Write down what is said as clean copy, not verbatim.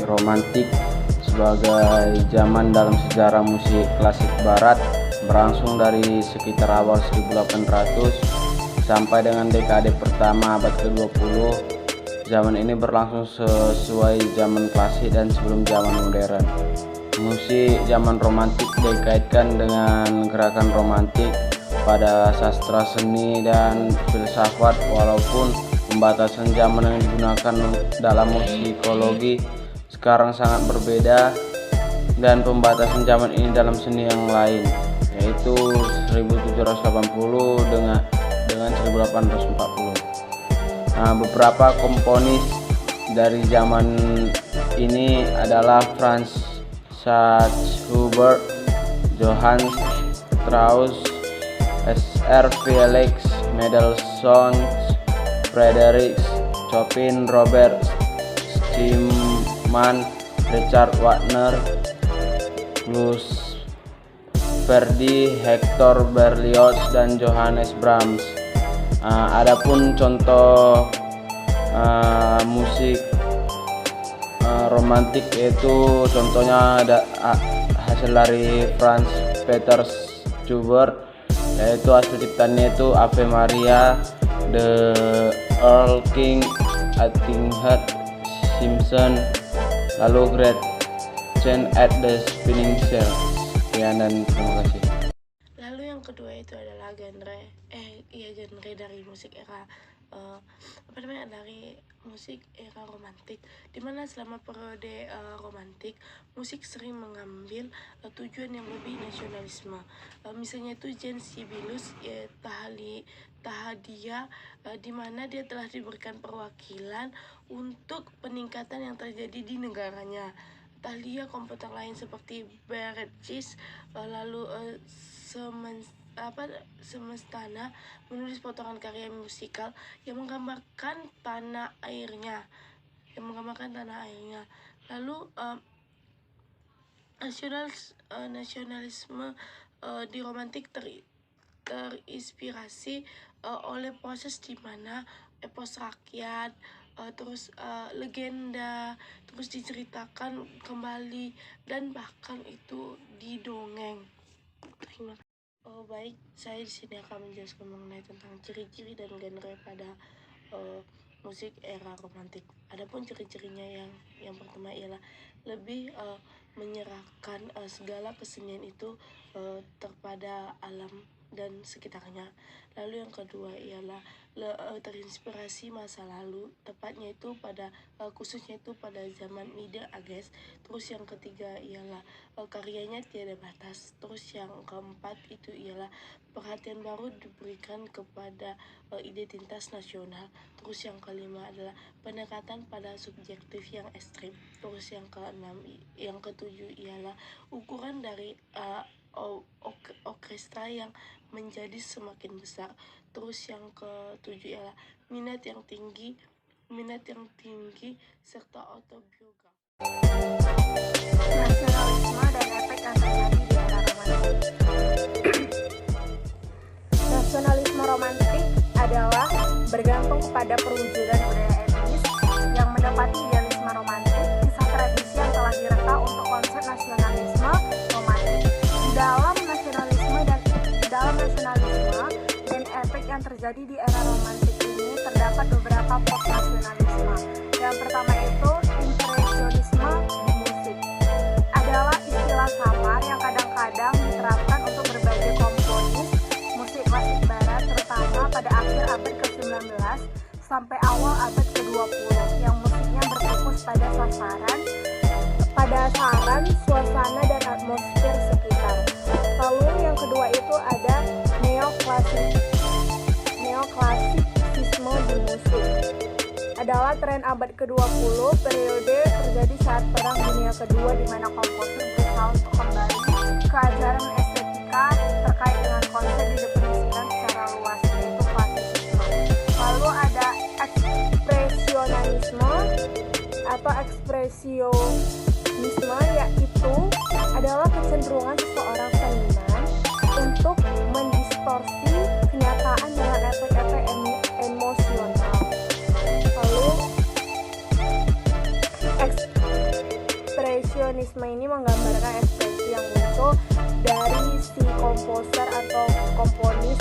romantik sebagai zaman dalam sejarah musik klasik barat, berlangsung dari sekitar awal 1800 sampai dengan dekade pertama abad ke-20. Zaman ini berlangsung sesuai zaman klasik dan sebelum zaman modern. Musik zaman romantik dikaitkan dengan gerakan romantik pada sastra seni dan filsafat, walaupun pembatasan zaman yang digunakan dalam musikologi sekarang sangat berbeda, dan pembatasan zaman ini dalam seni yang lain, yaitu 1780 dengan 1840. Beberapa komponis dari zaman ini adalah Franz Schubert, Johann Strauss, S.R. Felix Mendelssohn, Frédéric Chopin, Robert Schumann, Richard Wagner, Jules Verdi, Hector Berlioz, dan Johannes Brahms. Adapun contoh musik romantik itu contohnya ada hasil dari Franz Peter Schubert, yaitu hasil ciptaannya itu Ave Maria, The Earl King, Attinghead Simpson, lalu Great Chain at the Spinning Wheel. Sekian dan terima kasih. Lalu yang kedua itu adalah genre dari musik era dari musik era romantik, dimana selama periode romantik musik sering mengambil tujuan yang lebih nasionalisme. Misalnya itu Jean Sibelius, Tahadia, di mana dia telah diberikan perwakilan untuk peningkatan yang terjadi di negaranya. Thalia, komputer lain seperti Bergis, lalu Semestana menulis potongan karya musikal yang menggambarkan tanah airnya. Lalu nasionalisme di romantik terinspirasi oleh proses di mana epos rakyat, legenda terus diceritakan kembali dan bahkan itu didongeng. Terima kasih. Baik, saya di sini akan menjelaskan mengenai tentang ciri-ciri dan genre pada musik era romantik. Adapun ciri-cirinya yang pertama ialah lebih menyerahkan segala kesenian itu kepada alam dan sekitarnya. Lalu yang kedua ialah terinspirasi masa lalu, tepatnya itu khususnya itu pada zaman Middle Ages. Terus yang ketiga ialah karyanya tiada batas. Terus yang keempat itu ialah perhatian baru diberikan kepada identitas nasional. Terus yang kelima adalah pendekatan pada subjektif yang ekstrim. Terus yang keenam, yang ketujuh ialah ukuran dari orkestra yang menjadi semakin besar. Terus yang ketujuh ialah minat yang tinggi serta autobiografi. Nasionalisme dan efek yang terjadi di era romantik. Nasionalisme romantik adalah bergantung kepada perwujudan budaya etnis yang mendapati idealisme romantik, kisah tradisi yang telah direka untuk konsep nasionalisme romantik. Di dalam nasionalisme dan efek yang terjadi di era romantik ini terdapat beberapa pop nasionalisme. Yang pertama itu impresionisme di musik. Adalah istilah samar yang kadang-kadang diterapkan untuk berbagai komponis musik klasik barat, terutama pada akhir abad ke-19 sampai awal abad ke-20, yang musiknya berfokus pada saran, suasana dan atmosfer sekitar. Lalu yang kedua itu ada neoklasisisme di musik. Adalah tren abad ke-20, periode terjadi saat Perang Dunia Kedua, di mana komposer berusaha untuk kembali ke ajaran estetika terkait dengan konsep didefinisikan secara luas, yaitu klasisisme. Lalu ada ekspresionisme, yaitu adalah kecenderungan seseorang seniman untuk mendistorsi kenyataan dengan efek-efek emosional. Lalu Impresionisme ini menggambarkan ekspresi yang muncul dari